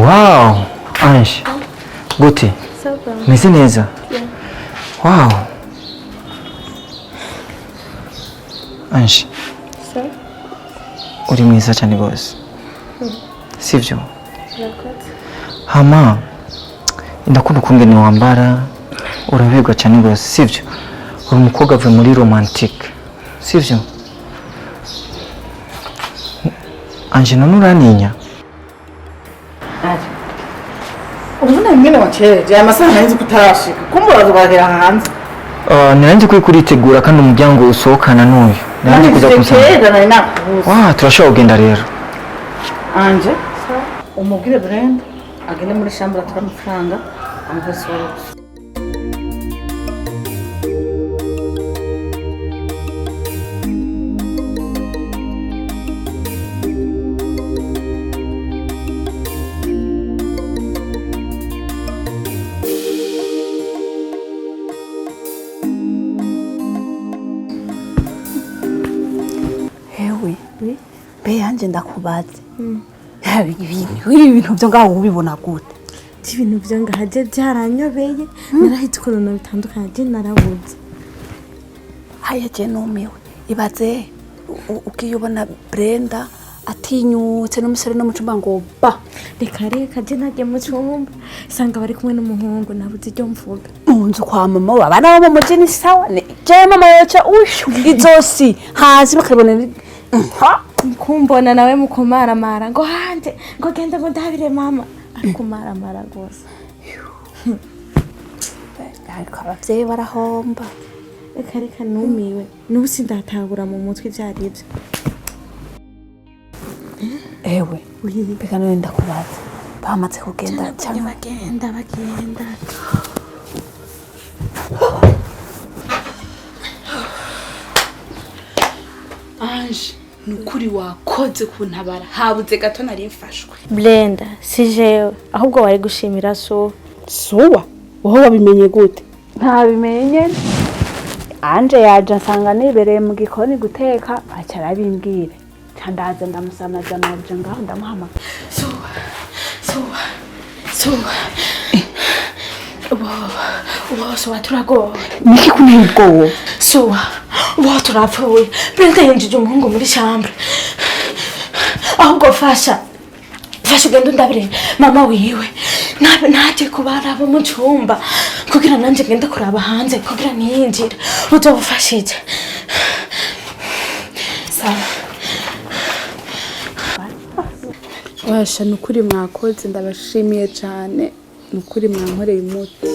Wow, Ange. Gute? Super. Meze neza? Yeah. Wow. Ange. So? Uri mwiza cyane gose. Sivyo? Nakotse. Hama. Ndakunda kungene wambara. Urabegwa cyane gose, sivyo? Uri umukobwa avuye muri romantique. Sivyo? Ange none uraninya? Ubona mwene wacheje amasaha nanzi kutarashika kumburaza bagera hanze Nanje kuritegura kandi umuryango usohokana n'uyu nanje kuza kusanga nari nakubuza turashobora kugenda rero Anje umubwire Brenda agende muri chambre atwara amafaranga amuhesora Yanje ndakubaze ibintu byo ngaho ubibona gute ibintu byo ngahaje byaranyobeye narahitse ukuntu bitandukanye je narabuze haya je numiwe ibaze ukiyubona Brenda atinyutse n'umusore no mucumba ngo ba reka je nagiye mu cyumba sanga bari kumwe n'umuhungu nabuze ibyo mvuga munzu kwa mama wabana bo mu jini sawa je mama yoca ushu izosi hazi bakabona kumbona nawe mukomaramara ngo hanje ngo genda ngo ndabire mama akumaramara gose ariko abavyeyi barahomba reka numiwe n'ubusi ndatagura mu mutwe byaribyo ewe beka none ndakubaza bamaze kugenda cyane bagenda Ange nukuri wakoze kuntabara habuze gato nari mfashwe Brenda si jewe ahubwo wari gushimira so suwa wowe wabimenye gute ntabimenye Anje yaje asanga nibereye mu gikoni guteka acara bimbwire candaza ndamusamaza naje ngaho ndamuhama so turagowe niki kunibwo so turapfuye Brenda yinjije umuhungu muri chambre ahubwo fasha ugenda ndabire mama wiwe ntaje kubara abo mu cyumba kugira nanje ngenda kuraba hanze kugira niyinjira uzofashije sawa washa nukuri mwakoze ndabashimiye cyane nukuri mwankoreye umuti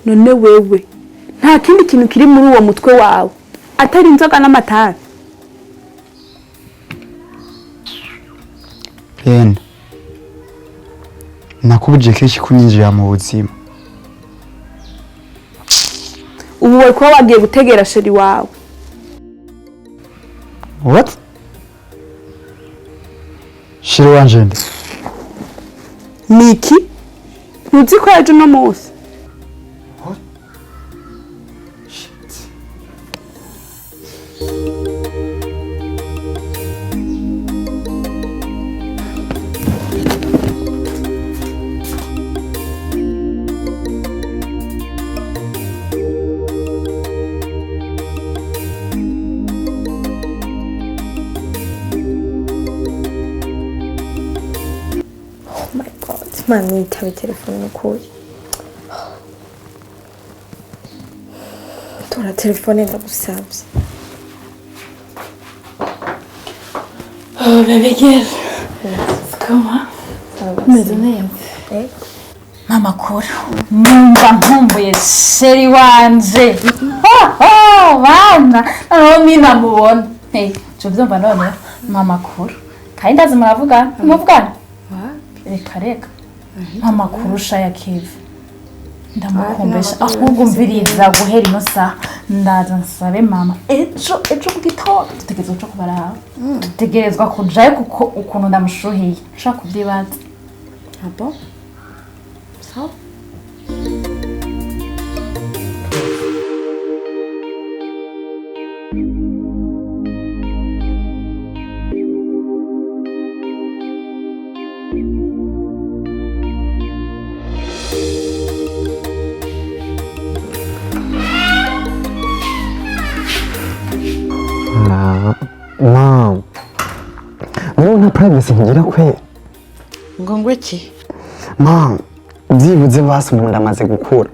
none wewe nta kindi kintu kiri muri uwo mutwe wawe atari inzoga n'amatabi Brenda nakubuje kenshi kunyinjira mu buzima ubu wari kuba wagiye gutegera sheri wawe What? Shiri wanje nde niki ntuzi ko ejo no munsi mami yitabe telefone kuri tora telefone ndagusabye baby girl koma meze neza mama kuru numva nkumbuye sheri wanje bana aho mina mubona cyo byumva none mama kuru kandi ndazi muravugana reka amakuru usha ya Kivu ndamukombesha ahubwo mviriza guhera ino saha ndaza nsabe mama ejo mu gitondo dutegerezwa cyo kubaraha dutegerezwa kujayo kuko ukuntu ndamushuhiye nshaka kubyibaza abo sawa Mom, nta privacy ngira kwe. ngo ngwiki Mom, byibuze basi umuntu amaze gukura.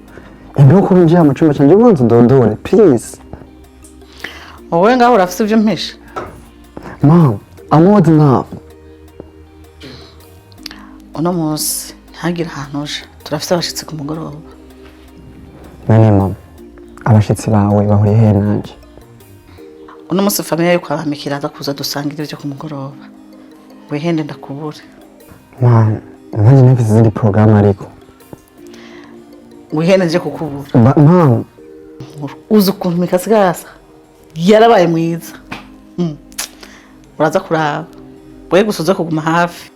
Ibyo ko binjiye mu cyumba cyanjye ubanza ndondore, please. wowe ngaho urafite ibyo mpisha Mom, I'm old enough. uno munsi ntihagire ahantu uje turafite abashyitsi ku mugoroba None mom, abashyitsi bawe bahuriye he nanje? uno munsi famiye yo kwa Mikira aza kuza dusangira ibyo ku mugoroba wihende ndakubure Mom, nanjye nafite izindi program ariko. wihende nje kukubura Mom, uzi ukuntu Mikasigasa yarabaye mwiza uraza kuraba we gusa uza kuguma hafi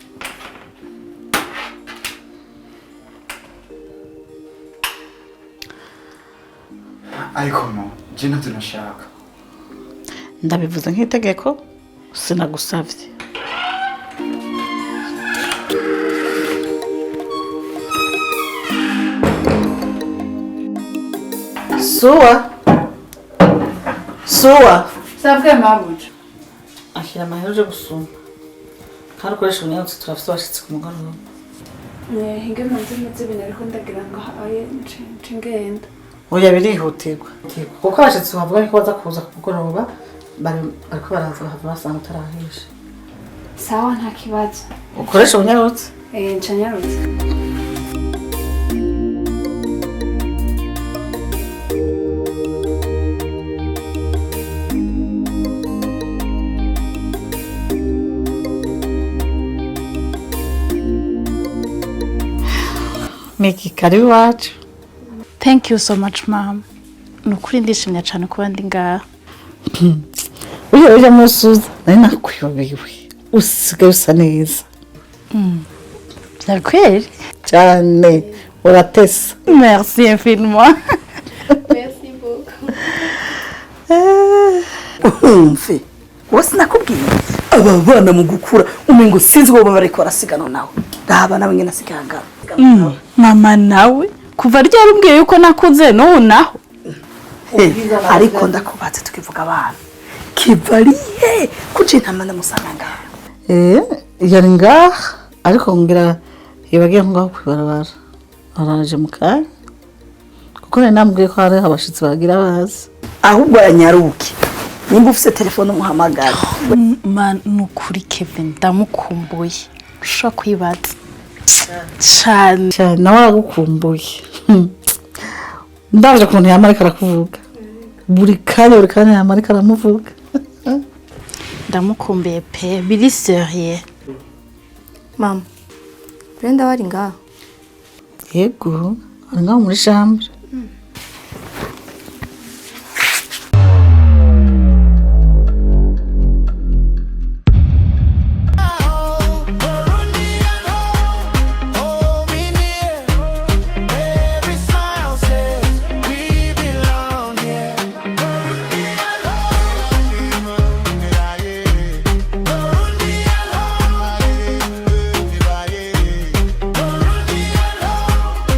ariko mom, je ntabyo nashaka. ndabivuze nk'itegeko sinagusabye suwa sabwe mabuja ashyira amahera uje gusuma kandi ukoresha ubunyarutsi turafite abashyitsi ku mugoroba hinge manzi maze ibintu ariko ndagira ngo aye ngenda oya birihutirwa kuko abashyitsi bavuga ko baza kuza ku mugoroba bariko baraza bahava basanga utarahisha sawa nta kibazo ukoresha ubunyarutsi ncanyarutse Miki karibu wacu thank you so much mom nukuri ndishimye cyane kuba ndi ngaha uje musuza nari nakwiyobewe usigaye usa neza byari cyane uratesa merci infiniment umve wose nakubwiye aba bana mu gukura umengo sinzi ngo bariko barasigana nawe ndaba nawe nyine asiganga mama nawe kuva ryari umbwiye yuko nakuze n'ubu naho ariko ndakubatse tukivuga abana kivariye kuki ntamana musanga yari ngaha ariko ngira yabagiye ngaho kwibarabara araje mu kanya kuko nari namubwiye ko hari abashitsi bagira bazi ahubwo yanyaruke nimba ufite telefone umuhamagara man nukuri Kevin ndamukumbuye ushobora kwibaza cyane nawe aragukumbuye ndabye ukuntu yamarika arakuvuga buri kanya yamarika aramuvuga ndamukumbuye pe biri serieux mama Brenda wari ngaho yego ari ngaho muri chambre